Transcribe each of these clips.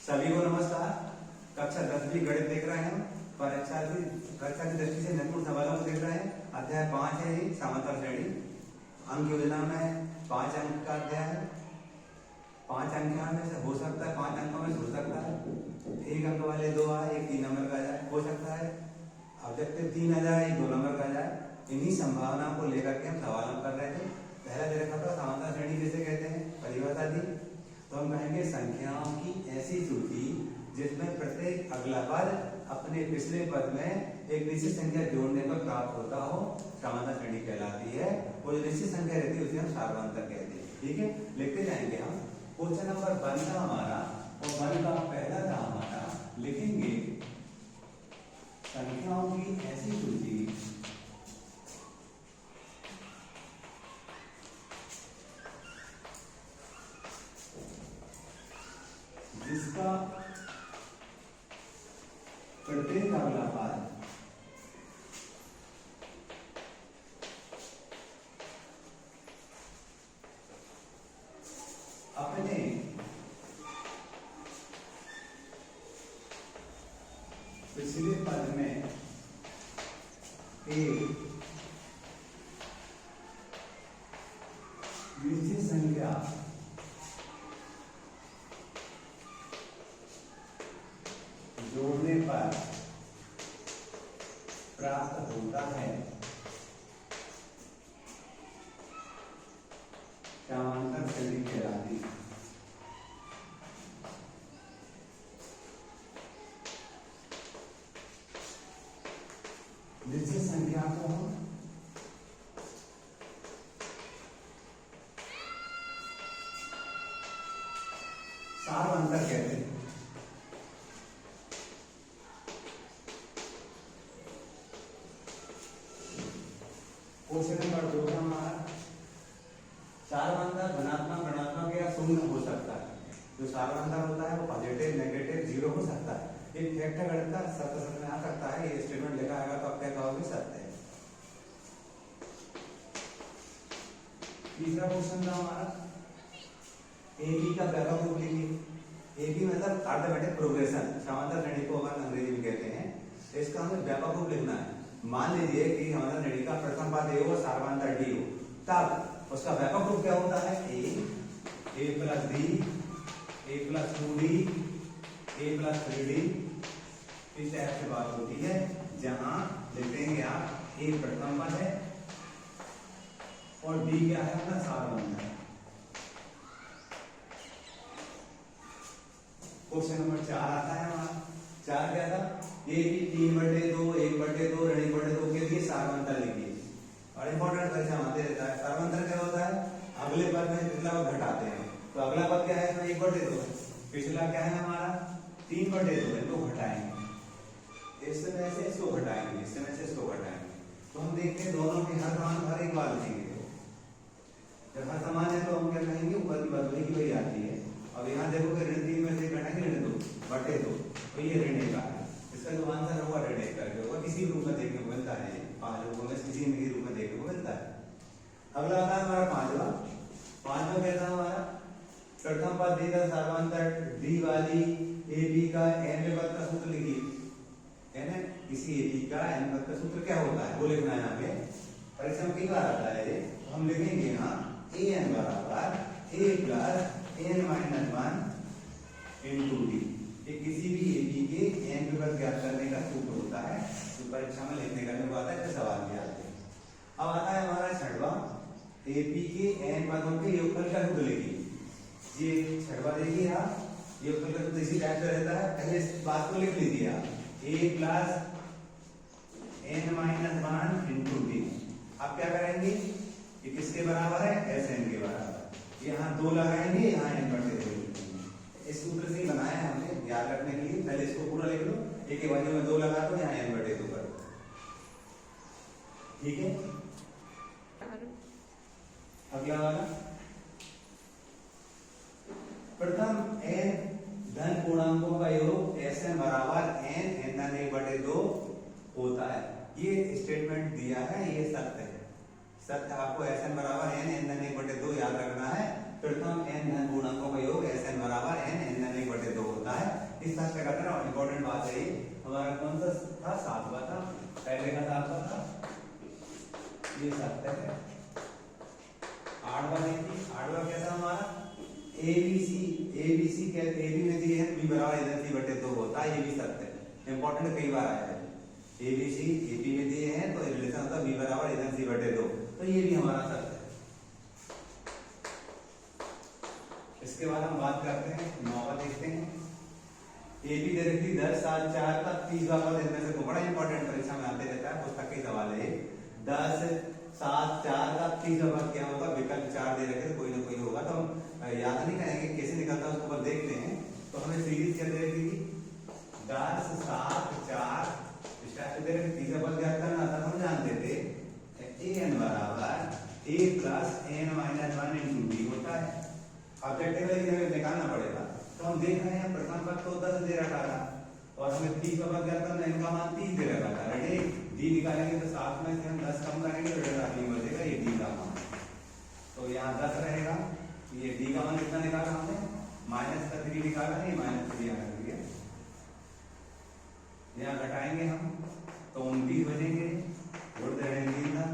सभी को नमस्कार। कक्षा 10वीं गणित देख रहे हैं। परीक्षा की कक्षा की दृष्टि से महत्वपूर्ण सवालों को देख रहे हैं। अध्याय 5 है ये समांतर श्रेणी। अंक योजना में 5 अंक का अध्याय है। 5 अंक में से हो सकता है 5 अंकों में से हो सकता है 1 अंक वाले 2 आए, 1 3 नंबर का जाए, हो सकता है ऑब्जेक्टिव 3 आ जाए, 2 नंबर का जाए। इन्हीं संभावनाओं को लेकर के हम सवाल कर रहे थे। पहला दे रखा था समांतर श्रेणी किसे कहते हैं, परिभाषा दी तो हम कहेंगे संख्याओं की ऐसी सूची जिसमें प्रत्येक अगला पद अपने पिछले पद में एक निश्चित संख्या जोड़ने पर प्राप्त होता हो, समांतर श्रेणी कहलाती है। वो जो निश्चित संख्या रहती है उसे हम सार्वंतर कहते हैं। ठीक है, लिखते जाएंगे हम। क्वेश्चन नंबर 1 का हमारा और 1 का पहला था हमारा, लिखेंगे संख्याओं की ऐसी सूची जिसका प्रत्येक अगला पद अपने पिछले पद में एक निश्चित संख्या जोड़ने पर प्राप्त होता है, समांतर श्रेणी कहलाती है। निश्चित संख्या को हम सार्वंतर कहते हैं। क्वेश्चन नंबर 2 का हमारा सार्वंतर धनात्मक ऋणात्मक या शून्य हो सकता है। जो सार्वंतर होता है वो पॉजिटिव, नेगेटिव, जीरो हो सकता है। एक फैक्टर गणित का सत्य समझ में आ सकता है। ये स्टेटमेंट लिखा आएगा तो आप क्या कहोगे, सत्य है। तीसरा क्वेश्चन था हमारा एबी का व्यापक रूप लिखिए। एबी मतलब अर्थमेटिक प्रोग्रेशन, समांतर श्रेणी को अपन अंग्रेजी में कहते हैं। इसका हमें व्यापक रूप लिखना है। मान लीजिए कि हमारा श्रेणी का प्रथम पद ए हो, सार्वंतर डी हो, तब उसका व्यापक रूप क्या होता है, ए प्लस डी, ए प्लस 2d, ए प्लस 3d। इस टाइप से बात होती है, जहां लिखेंगे आप ए प्रथम पद है और डी क्या है अपना सार्वंतर। क्वेश्चन नंबर 4 आता है हमारा। 4 क्या था, ये भी 3/2, 1/2, ऋण 1/2 के लिए सार्वंतर लिखिए। और इंपॉर्टेंट परीक्षा आते रहता है। सार्वंतर क्या होता है, अगले पद में पिछला पद घटाते हैं। तो अगला पद क्या है, 1/2 है, पिछला क्या है हमारा 3/2 है, तो घटाएंगे। इस समय से इसको घटाएंगे, इस समय से इसको घटाएंगे। तो हम देखते हैं दोनों के हर मान हर एक बार लिखेंगे। जब हर समान है तो हम क्या कहेंगे, ऊपर की बात वही की वही आती है। अब यहाँ देखो कि ऋण 3 में से घटाएंगे ऋण 2/2, तो ये ऋण 1 है। इसका जो आंसर होगा ऋण 1 करके होगा। किसी रूप में देखने को मिलता है, 5 रूपों में किसी भी रूप में देखने को मिलता है। अगला आता है हमारा 5वां क्या था हमारा, प्रथम पद दी था सार्वंतर डी वाली एबी का एन पद का सूत्र लिखिए। है ना, किसी एबी का एन पद का सूत्र क्या होता है वो लिखना है। यहाँ पे परीक्षा में कई बार आता है ये। तो हम लिखेंगे यहाँ ए एन बराबर a plus n minus 1 into d. ये किसी भी एबी के एन के पद ज्ञात करने का सूत्र होता है, जो परीक्षा में लिखने करने को आता है, तो सवाल भी आते हैं। अब आता है हमारा 6वां, एबी के एन पदों के योगफल का सूत्र लिखिए। ये 6वां देखिए आप, योगफल का सूत्र इसी टाइप से रहता है। पहले इस बात को लिख लीजिए आप, a plus n minus 1 into d. आप क्या करेंगे, ये किसके बराबर है, एस एन के बराबर। यहाँ 2 लगाएंगे, यहाँ n/2 लिखेंगे। इस सूत्र से ही बनाया है हमने याद रखने के लिए। पहले इसको पूरा लिख लो, एक के बाजू में 2 लगा दो, यहाँ n/2 कर दो। ठीक है, अगला वाला प्रथम n धन पूर्णांकों का योग Sn बराबर n धन 1/2 होता है। ये स्टेटमेंट दिया है, ये सत्य है। सत्य आपको Sn बराबर n धन 1/2 याद रखना है। प्रथम n धन पूर्णांकों का योग Sn बराबर n धन 1/2 होता है। इस साथ पे करते ना, इंपॉर्टेंट बात है ये। हमारा कौन सा था? 7वां था, पहले का 7वां था, ये 7 है। 8वां नहीं थी, 8वां क्या था हमारा? एबीसी क्या? एबी में दिए है बी बराबर इधर सी बटे 2 होता है, ये भी सत्य है, इंपॉर्टेंट कई बार आया है। एबीसी एबी में दिए हैं तो रिलेशन होता है बी बराबर इधर सी बटे 2, तो ये भी हमारा सत्य है। इसके बाद हम बात करते हैं 9वां देखते हैं। एबी दे रखी 10 7 4 का 30वां पद, इनमें से को बड़ा इंपॉर्टेंट परीक्षा में आते रहता है, पुस्तक के सवाल है। 10 7 4 का 30वां पद क्या होगा? विकल्प 4 दे रखे तो कोई ना कोई होगा, तो हम याद नहीं करेंगे कैसे निकलता है उसको देखते हैं। तो हमें सीरीज क्या दे रखी थी? 10 7 4 स्टार्ट दे रखी, 30वां पद ज्ञात करना था, हम जानते थे an बराबर a plus n minus 1 into d होता है। ऑब्जेक्टिव है, हमें निकालना पड़ेगा, तो हम देख रहे हैं प्रथम पद तो 10 दे रखा था और हमें 30वां पद ज्ञात करना, इनका मान 30 दे रखा था। रेडी, d निकालेंगे तो 7 में से हम 10 कम करेंगे तो रेडी बचेगा ये d का मान, तो यहाँ 10 रहेगा। ये d का मान कितना निकाला हमने? -3 निकाला, नहीं -3 आना चाहिए। यहाँ घटाएंगे हम तो 29 बचेंगे, गुण दे रहे हैं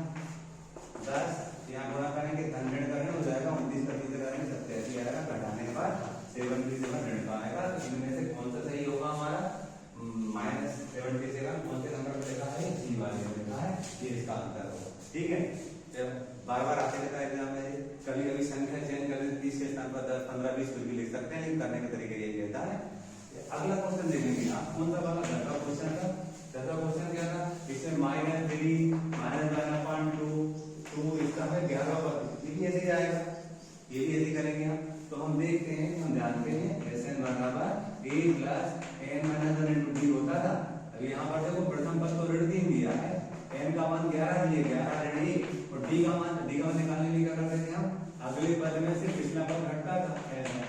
10, यहाँ गुणा करेंगे, धन ऋण करेंगे हो जाएगा 29 का 30 करेंगे 87 आएगा, घटाने के बाद 77 ऋण का आएगा। तो इनमें से कौन सा सही होगा हमारा? -77 कौन से नंबर पे लिखा है? सी वाले में लिखा है, ये इसका आंसर होगा। ठीक है, जब बार बार आते रहता है एग्जाम में, कभी कभी संख्या चेंज कर देते, 30 के स्थान पर 10 15 20 कुछ भी लिख सकते हैं, लेकिन करने का तरीका यही रहता है। अगला क्वेश्चन देखेंगे आप, कौन सा वाला? 10वां क्वेश्चन था। 10वां क्वेश्चन क्या था? इसमें -3 -1/2 इसका है 11वां पद, ये भी ऐसे ही आएगा, ये भी ऐसे करेंगे हम। तो हम देखते हैं, हम जानते हैं Sn बराबर a plus n minus 1 into d होता था। अब यहाँ पर देखो प्रथम पद तो ऋण 3 दिया है, n का मान 11 दिए, 11 ऋण 1 और d का मान निकालने के लिए क्या करते थे हम? अगले पद में से पिछला पद घटता था, ऐसा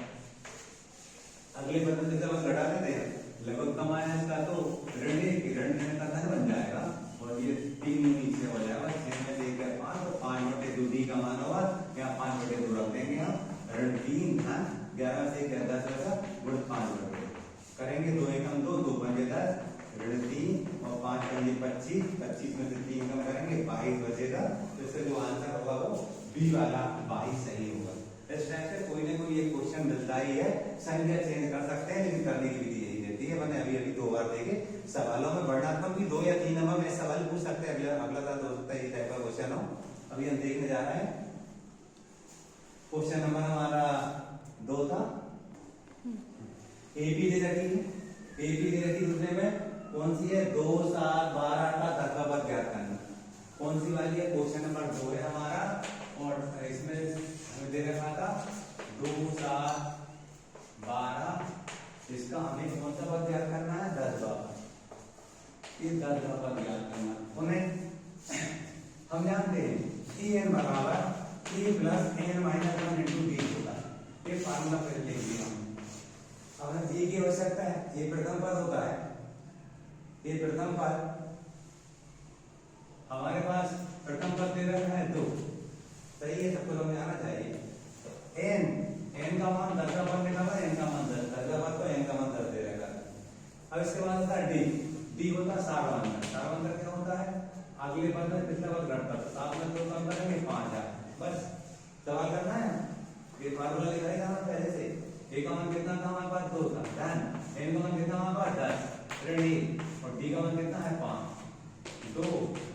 अगले पद में से जब घटा देते हैं लगभग का माइनस का तो ऋण 1 ऋण का धन बन जाएगा और ये 3 नीचे हो जाएगा, 6 में से 1 है 5 तो 5/2 d का मान होगा, यहाँ 5/2 रख देंगे हम, ऋण 3 धन 11 से 10 बचा गुण 5/2 करेंगे, 2 एकम 2 2 पंजे 10 ऋण 3 और 5 पंजे 25 25 में से 3 कम करेंगे 22 बचेगा। तो इससे जो आंसर होगा वो बी वाला 22 सही होगा। इस टाइप से कोई ना कोई एक क्वेश्चन मिलता ही है, संख्या चेंज कर सकते हैं लेकिन करने की विधि यही रहती है। मैंने अभी 2 बार देखे, सवालों में वर्णात्मक भी 2 या 3 नंबर में सवाल पूछ सकते हैं, अगला साल हो सकता है ये टाइप का क्वेश्चन हो। अभी हम देखने जा रहे हैं क्वेश्चन नंबर हमारा 2 था, एबी दे रखी है, एबी दे रखी दूसरे में कौन सी है? 2 7 12 का 10वां पद ज्ञात करना, कौन सी वाली है? क्वेश्चन नंबर 2 है हमारा, और इसमें हमें दे रखा था 2 7 12, इसका हमें कौन सा पद ज्ञात करना है? 10वां पद, ये 10वां पद ज्ञात करना। हम जानते हैं en बराबर a plus n minus 1 into d होता है, ये फार्मूला फिर लिख दिया हमने। अब हमें a की आवश्यकता है, ये प्रथम पद होता है, ये प्रथम पद हमारे पास प्रथम पद दे रखा है 2, सही है, सबको समझ आना चाहिए। तो n का मान 10वां पद निकाला, n का मान 10, 10वां पद को n का मान 10 दे रखा है। अब इसके बाद होता है d होता है सारवांतर, सारवांतर क्या होता है? अगले पद में पिछला पद घटता है, 7 में 2 कम करेंगे 5 आए, बस सवाल करना है। ये फार्मूला लिखा है हमारे पहले से, a का मान कितना था हमारे पास? 2 था, डन। n का मान कितना हमारे पास? 10 ऋण 1 और d का मान कितना है? 5, 2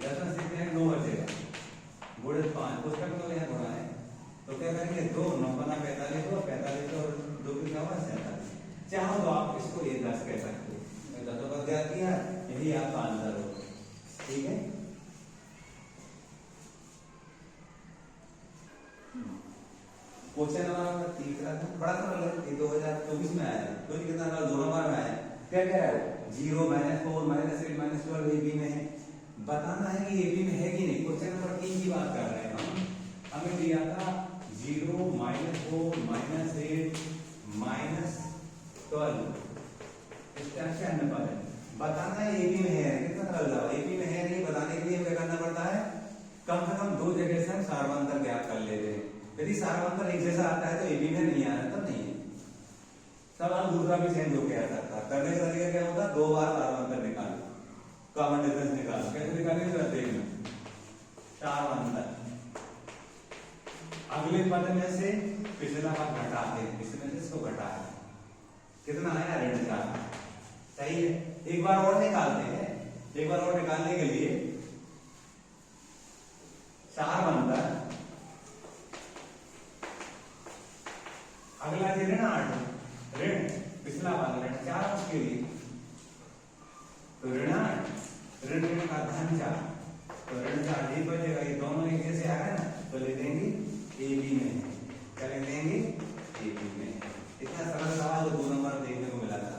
10 में से 9 बचेगा, गुण 5, पुस्तक में तो यहाँ गुणा है, तो क्या करेंगे 2 9 बना 45 और 45 और 2 कितना हुआ? 47। चाहो तो आप इसको ये 10 कह सकते हो, मैं 10 का ज्ञात किया, यही आपका आंसर होगा। ठीक है, क्वेश्चन हमारा तीसरा था, बड़ा सरल है, ये 2024 में आया है, तो कितना साल 2 नंबर में आया है। क्या कह रहा है? 0 -4 -8 -12 ए बी में है, बताना है कि ए बी में है कि नहीं। क्वेश्चन नंबर 3 की बात कर रहे हैं हम, हमें दिया था 0 -4 -8 -12 इस तरह से अन्य पद है, बताना है ए बी में है, कितना सरल था। ए बी में है नहीं बताने के लिए क्या करना पड़ता है? कम से कम 2 जगह से हम सारवांतर ज्ञात कर लेते हैं। यदि सारवांतर एक जैसा आता है तो ए बी में नहीं आ रहा, तब नहीं है। सवाल दूसरा भी चेंज हो गया था। करने का तरीका क्या होता, 2 बार अंतर निकालो, कॉमन डिफरेंस निकालो। कैसे निकालेंगे देखना, 4 अंतर, अगले पद में से पिछला पद घटाते हैं, इसमें से इसको घटाते, कितना आया, ऋण 4। सही है। एक बार और निकालते हैं, एक बार और निकालने के लिए 4 अंतर, अगला है ऋण 8, ऋण पिछला पद ऋण 4 उसके लिए, तो ऋण 8, ऋण का धन 4, तो ऋण 4 ठीक बचेगा। ये दोनों एक जैसे आ रहे हैं ना, तो ले देंगे ए बी में, क्या लिख देंगे, ए बी में। इतना सरल सवाल 2 नंबर देखने को मिला था।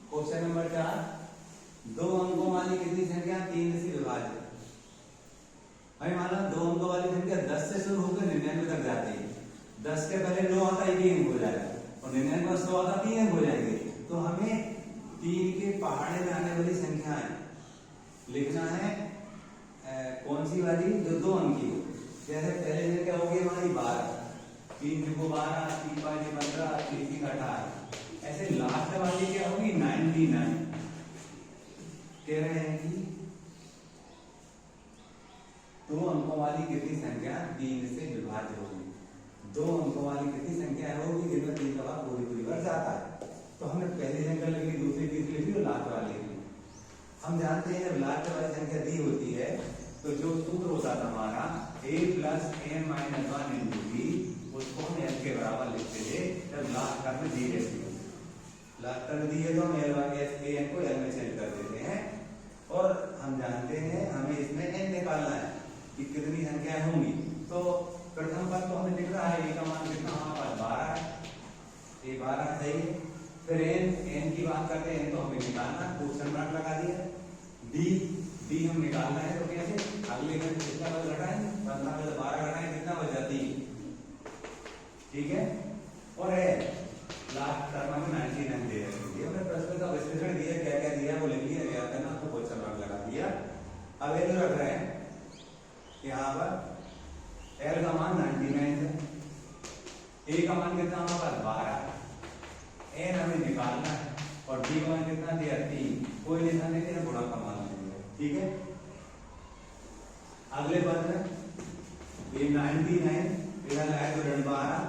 क्वेश्चन नंबर 4, 2 अंकों वाली कितनी संख्या 3 से विभाजित। हमें माना 2 अंकों वाली संख्या 10 से शुरू होकर 99 तक जाती है। 10 के पहले 9 आता है, 1 अंक हो जाएगा, और 99 में 100 आता 3 अंक हो जाएंगे। तो हमें 3 के पहाड़े में आने वाली संख्याएं लिखना है, कौन सी वाली, जो 2 अंक की हो। जैसे पहले संख्या होगी हमारी 12, 3 को 12, 3 5 15, 3 3 18। ऐसे लास्ट वाली क्या होगी, 99। कह रहे हैं कि 2 अंकों वाली कितनी संख्या 3 से विभाज्य होगी। 2 अंकों वाली कितनी संख्या होगी जिनमें 3 का भाग पूरी बार जाता है। तो हमें पहली संख्या लिखनी, दूसरी, तीसरी लिखनी और लास्ट वाली लिखनी। हम जानते हैं जब लास्ट वाली संख्या दी होती है तो जो सूत्र होता था हमारा a + n - 1 × b, उसको हम l के बराबर लिखते थे जब लास्ट टर्म दी रहती है। लास्ट टर्म दी है तो हम l a n को l में चेंज कर देते हैं। और हम जानते हैं हमें इसमें n निकालना है कि कितनी संख्याएं होंगी। तो प्रथम पद तो हमें दिख रहा है, a का मान कितना हमारे पास 12 है, ये 12 सही है। फिर n की बात करते हैं तो हमें निकालना, क्वेश्चन मार्क लगा दिया। d हम निकालना है, तो कैसे, अगले में कितना पद घटाएं, 15 में 12 घटाएं, कितना बच जाती है, ठीक है। और है लास्ट टर्म में 99 दे रखी है। हमने प्रश्न का विश्लेषण दिया, क्या क्या दिया वो लिख लिया, क्या करना तो क्वेश्चन मार्क लगा दिया। अब ये रख रहे हैं यहाँ पर l का मान 99 है, a का मान कितना हमारे पास 12, n हमें निकालना है, और d का मान कितना दिया 3, कोई निशान नहीं दिया, गुणा का मान लेंगे, ठीक है। अगले पद में ये 99 इधर आए तो ऋण 12,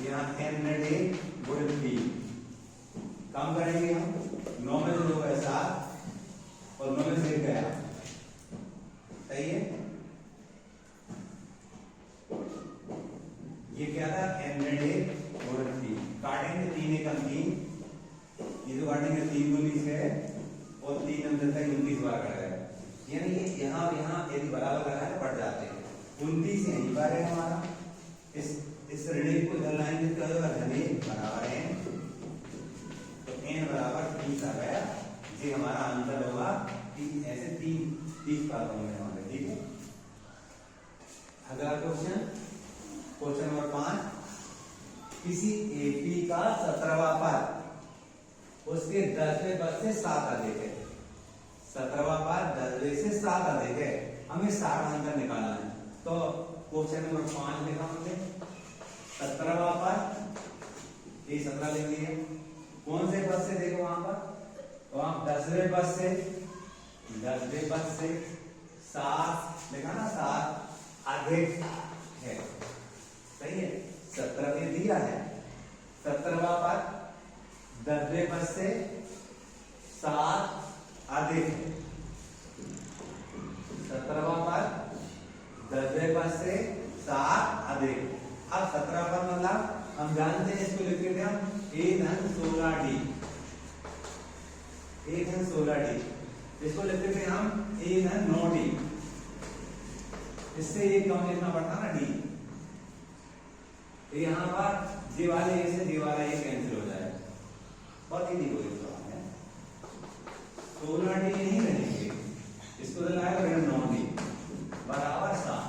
यहाँ n × 1 गुणित 3, काम करेंगे हम, 9 में से 2 गए 7 और 9 में से 1 गया, सही है। ये क्या था, n × 1 गुणित 3, काटेंगे 3 × 1 3, ये जो काटेंगे 3 × 2 = 6 और 3 अंदर तक 29 बार कट गए, यानी ये यहाँ यदि बराबर लगा है पड़ जाते हैं। 29 यही बार है हमारा, इस ऋण को इधर लाएंगे तो धन बराबर है, तो n बराबर 30 आ गया। ये हमारा आंसर होगा कि ऐसे 30 बार होंगे हमारे, ठीक है। अगला क्वेश्चन नंबर 5, किसी एपी का 17वां पद उसके 10वें पद से 7 अधिक है। 17वां पद 10वें से 7 अधिक है, हमें 60 अंतर निकालना है। तो क्वेश्चन नंबर 5 लिखा हमने, 17वां पद, ये 17 लिख लिए, कौन से पद से, देखो वहां पर, तो आप 10वें पद से 7 लिखा ना, 7 अधिक है, सही है। 17 में दिया है, 17वां पद 10वें पद से 7 अधिक है, 17वां पद 10वें पद से 7 अधिक। अब 17 पद मतलब हम जानते हैं, इसको लिखते थे हम a धन 16d, इसको लिखते थे हम a धन 9d, इससे ये कम लिखना पड़ता ना d, यहाँ पर जी वाले a से जी वाला a कैंसिल हो जाएगा, बहुत ही कोई सवाल है। 16d नहीं रहेंगे, इसको लगाएगा ऋण 9d बराबर 7,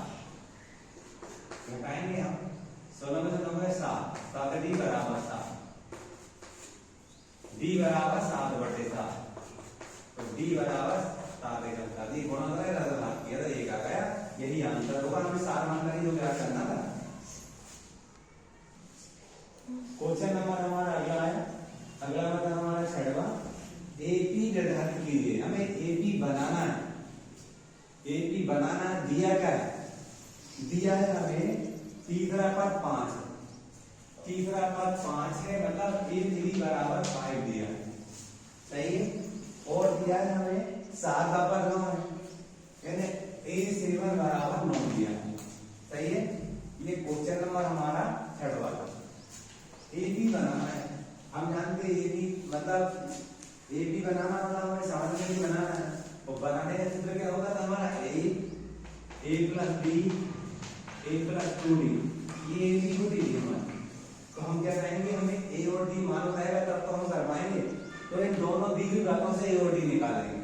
घटाएंगे हम, 16 में से 9 में 7, 7d बराबर 7, d बराबर 7/7, तो d बराबर 7 गुणा करेगा तो भाग किया था 1 आ गया, यही आंसर होगा। हमें 7 मान कर ही जो क्या करना था। क्वेश्चन नंबर हमारा अगला है, अगला मतलब हमारा छठवां, एपी निर्धारित कीजिए। हमें एपी बनाना है, एपी बनाना है। दिया क्या है, दिया है हमें तीसरा पद 5, तीसरा पद 5 है, मतलब A3 बराबर 5 दिया है, सही है। और दिया है हमें 7 का पद 9 है, यानी A7 बराबर 9 दिया है, सही है। ये क्वेश्चन नंबर हमारा छठवां था। एपी बनाना है, हम जानते हैं एपी मतलब, एपी बनाना मतलब हमें समझ में ही बनाना है। और बनाने का सूत्र क्या होगा था हमारा, a plus b a plus 2d, ये एपी को दीजिए हमारा। तो हम क्या करेंगे, हमें a और d मालूम रहेगा तब तो हम कर पाएंगे। तो इन दोनों दी हुई बातों से a और d निकालेंगे।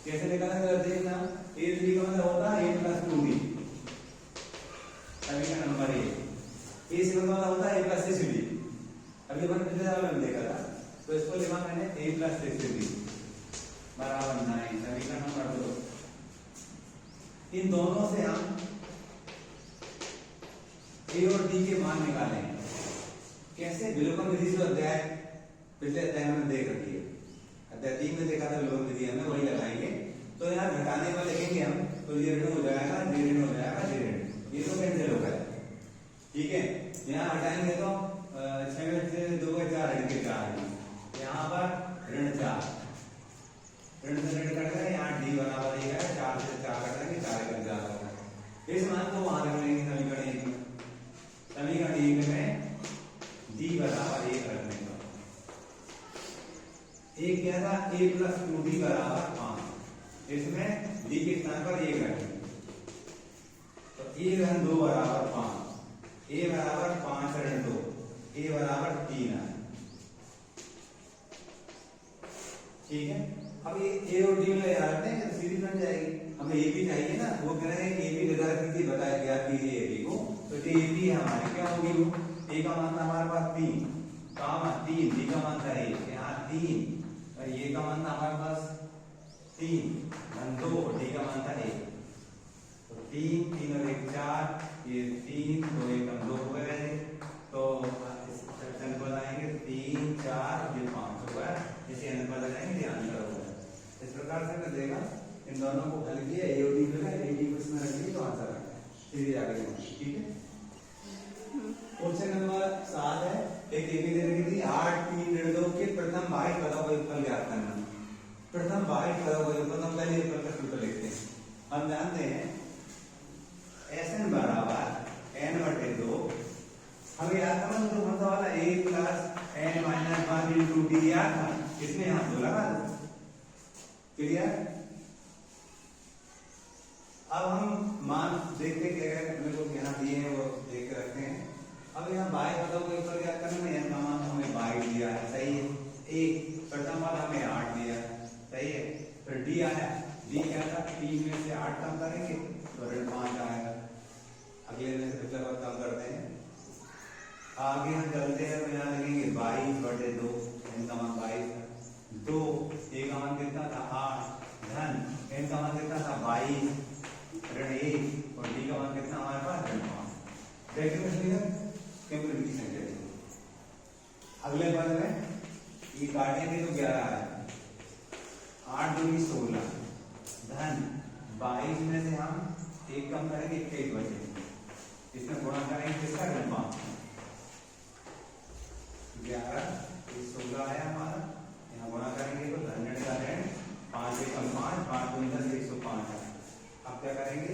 कैसे निकालेंगे देखना, a3 का मतलब होता है a प्लस 2d, समीकरण नंबर a7 का मतलब होता है a प्लस 6d। अभी अपन पिछले साल में देखा था, तो इसको लिखा मैंने a प्लस 6d बराबर 9, समीकरण नंबर 2। इन दोनों से हम a और d के मान निकालेंगे। कैसे, विलोपन विधि से अध्याय पिछले अध्याय में देख रखी है, अध्याय 3 में देखा था विलोपन विधि, हमें वही लगाएंगे। तो यहाँ घटाने में लिखेंगे हम, तो ये ऋण हो जाएगा, ये ऋण हो जाएगा, ये ऋण, ये तो कैंसिल होगा, ठीक है। यहाँ हटाएंगे तो 6 में से 2 का 4 ऋण के 4 है, यहाँ पर ऋण 4, ऋण से ऋण कट गए, यहाँ d बराबर 1 है, 4 से 4 कट देंगे, 4 का 4 होगा। इस मान को वहां रख लेंगे समीकरण 1 में, समीकरण 1 में d बराबर 1 रखने का, एक क्या था a प्लस 2d बराबर 5, इसमें d के स्थान पर 1 रखेंगे, तो a ऋण 2 बराबर 5, a बराबर 5 ऋण 2, a बराबर 3 है, ठीक है। अब ये a और d में ले आते हैं, सीरीज बन जाएगी। हमें a भी चाहिए ना, वो कह रहे हैं कि a भी निर्धारित कीजिए, बताया गया कीजिए a को, तो a भी हमारी क्या होगी, वो a का मान था हमारे पास 3, काम 3, d का मान था 1, यहाँ 3, और ये का मान था हमारे पास 3 धन 2, d का मान था 1, तो 3 3 और 1 4, ये 3 2 1 2 हो गए, तो इस सेक्शन को लगाएंगे 3 4 ये 5 होगा, इसे n पर लगाएंगे, ये आंसर होगा। इस प्रकार से कर देगा, इन दोनों को हल किया, a और d मिला, a d को इसमें रख दिए तो आंसर आ गया, सीधे आगे, ठीक है। क्वेश्चन नंबर 7 है, एक एबी दे रखी थी 8 3 ऋण 2 के प्रथम भाज्य पदों का योगफल ज्ञात करना। प्रथम भाज्य पदों का योगफल, हम पहले योगफल का सूत्र लिखते हैं। हम जानते हैं Sn बराबर n बटे 2, हमें याद था ना तो मतलब वाला a plus n minus 1 into d याद था, इसमें यहाँ 2 लगा दो, क्लियर। अब हम मान देखते क्या है, मेरे को यहाँ दिए हैं वो देख के रखते हैं। अब यहाँ बाई पदों को ऊपर क्या करना है, n का मान हमें 22 दिया है, सही है। एक प्रथम पद हमें 8 दिया है, सही है। फिर d आया, d क्या था, 3 में से 8 कम करेंगे तो ऋण 5 आएगा। अगले में से पिछला पद कम करते हैं, आगे हम चलते हैं तो यहाँ लिखेंगे 22 बटे 2, n का मान 22 है, 2 a का मान कितना था 8, धन n का मान कितना था 22 ऋण 1, और d का मान कितना हमारे पास ऋण 5। देखिए सिंपलीफिकेशन करेंगे। अगले पद में ये काटेंगे तो 11 है, 8 दूनी 16, धन 22 में से हम 1 कम करेंगे, 21 बचेंगे, इसमें गुणा करेंगे किसका, ऋण 5, 11 16 आया हमारा, यहाँ गुणा करेंगे तो धन ऋण का ऋण, 5 एकम 5, 5 दूनी 10, 105 है। अब क्या करेंगे,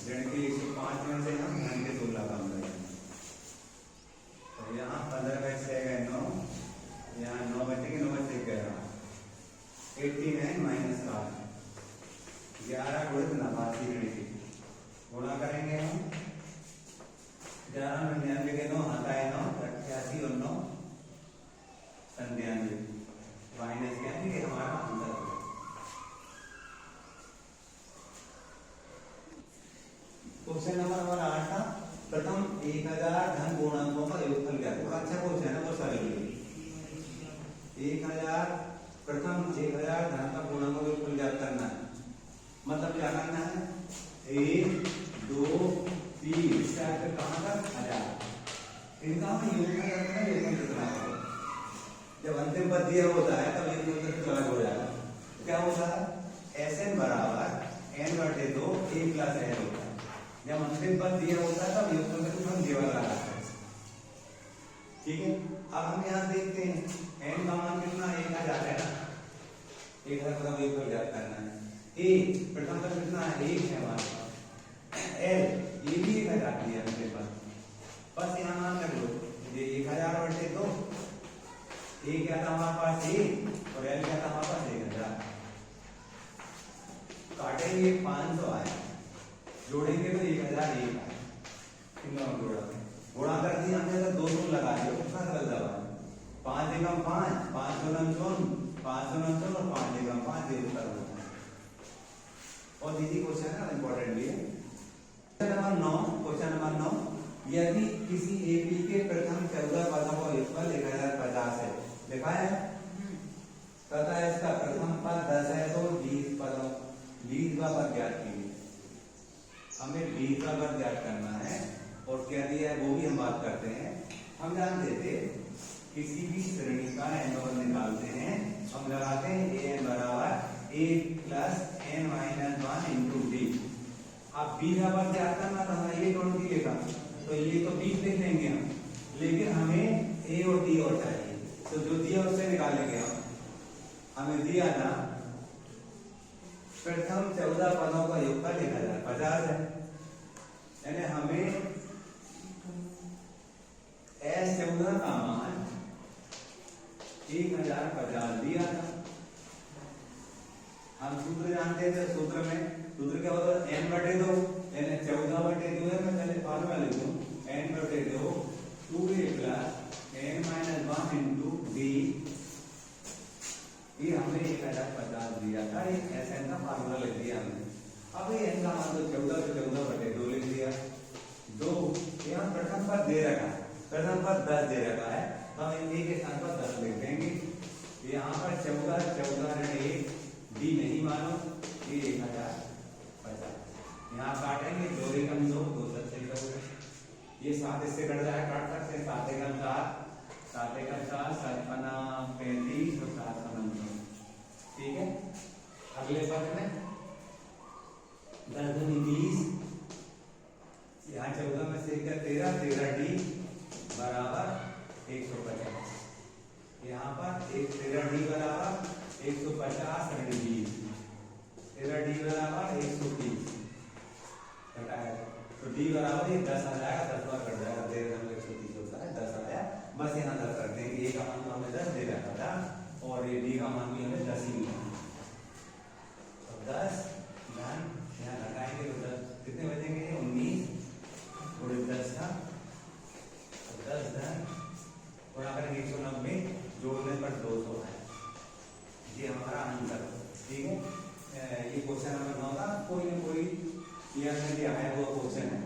ऋण के 105 में से हम धन के 16 कम करेंगे, तो यहाँ 15 का 6 गए 9, यहाँ 9 बचेंगे, 9 बचे 11, 89 माइनस 7, 11 गुणित 89 ऋण की गुणा करेंगे हम, 11 में 99 के 9 आता है 9, 88 और 9 97 माइनस क्या है, हमारा आंसर होगा। क्वेश्चन नंबर हमारा 8 था, प्रथम 1000 धन पूर्णांकों का योगफल क्या है। अच्छा क्वेश्चन है, बहुत सारे 1000 प्रथम 1000 धन का पूर्णांकों का योगफल ज्ञात करना है। मतलब क्या करना है, 1 2 3 इसका कहां तक 1000, इनका हम योगफल करते हैं, योगफल कितना होगा? जब अंतिम पद दिया होता है तब ये योगफल अलग हो जाएगा। तो क्या होता है? Sn बराबर n/2 a प्लस n होता है। जब अंतिम पद दिया होता है तब योगफल का हम केवल लगाते हैं। ठीक है, अब हम यहाँ देखते हैं n का मान कितना 1000 है ना, 1000 का योगफल ज्ञात करना है। a प्रथम पद कितना है? 1 है हमारे पास। l ये भी 1000 दिया हमने पास, बस यहाँ मान रख लो ये 1000/2 a क्या था हमारे पास 1 और l क्या था हमारे पास 1000। काटेंगे 500 आए, जोड़ेंगे तो 1001 आए। इन दोनों जोड़ा गुणा कर दिया हमने तो 200 लगा दिया, कितना सरल दबा 5 एकम 5 5 दूना 4 5 दूना 4 और 5 एकम 5 ये उत्तर होता है। और इजी क्वेश्चन है, इंपॉर्टेंट भी है। क्वेश्चन नंबर 9, क्वेश्चन नंबर 9, यदि किसी एपी के प्रथम 14 पदों का योगफल 1050 है, लिखा है तथा इसका प्रथम पद 10 है तो 20 पदों 20 का पद ज्ञात कीजिए। हमें 20 का पद ज्ञात करना है और क्या दिया है वो भी हम बात करते हैं। हम जानते थे किसी भी श्रेणी का n पद निकालते हैं, हम लगाते हैं an बराबर a plus n minus 1 into D. अब b का पद ज्ञात करना था, ये 20 लिखा तो ये तो 20 लिख लेंगे हम, लेकिन हमें a और d और चाहिए, तो जो दिया उससे निकालेंगे हम। हमें दिया ना प्रथम 14 पदों का योगफल 1050 है, यानी हमें S14 का मान 1050 दिया था। हम सूत्र जानते थे, सूत्र क्या होता है? n/2 यानी 14/2 है। मैं पहले फॉर्मूला लिख दूं n/2 2a plus n minus 1 into d। ये हमने 1050 दिया था, ये Sn का फार्मूला लिख दिया हमने। अब ये n का मान तो 14/2 लिख दिया। 2 यहाँ प्रथम पद दे रखा है, प्रथम पद 10 दे रखा है, तो हम a के स्थान पर 10 लिख देंगे। यहाँ पर 14 डी नहीं मानो, ये 1050। यहाँ काटेंगे 2 एकम 2 2 7 ये 7 इससे कट जाए, काट सकते हैं 7 एकम 4 7 एकम 4 7 पन्ना 35 और 7 पन्ना 9। ठीक है, अगले पद में 10 दूनी 20, यहाँ 14 में से 13 डी बराबर 150। यहाँ पर 13 डी बराबर 150 डी 13 डी बराबर 130 घटाया तो डी बराबर ये 10 आ जाएगा, 10 बार कट जाएगा, 13 में 130 होता है 10 आ जाए। बस यहाँ 10 रखते हैं कि ए का मान तो हमें 10 दे रखा था और ये डी का मान भी हमें 10 ही मिला। तो 10 यहाँ घटाएंगे तो 10 कितने बचेंगे? 19 और 10 था 10 और अगर 190 जोड़ने पर 200 है। ये हमारा आंसर। ठीक है, ये क्वेश्चन नंबर 9 था। कोई ना कोई क्लियर कर दिया है वो क्वेश्चन है।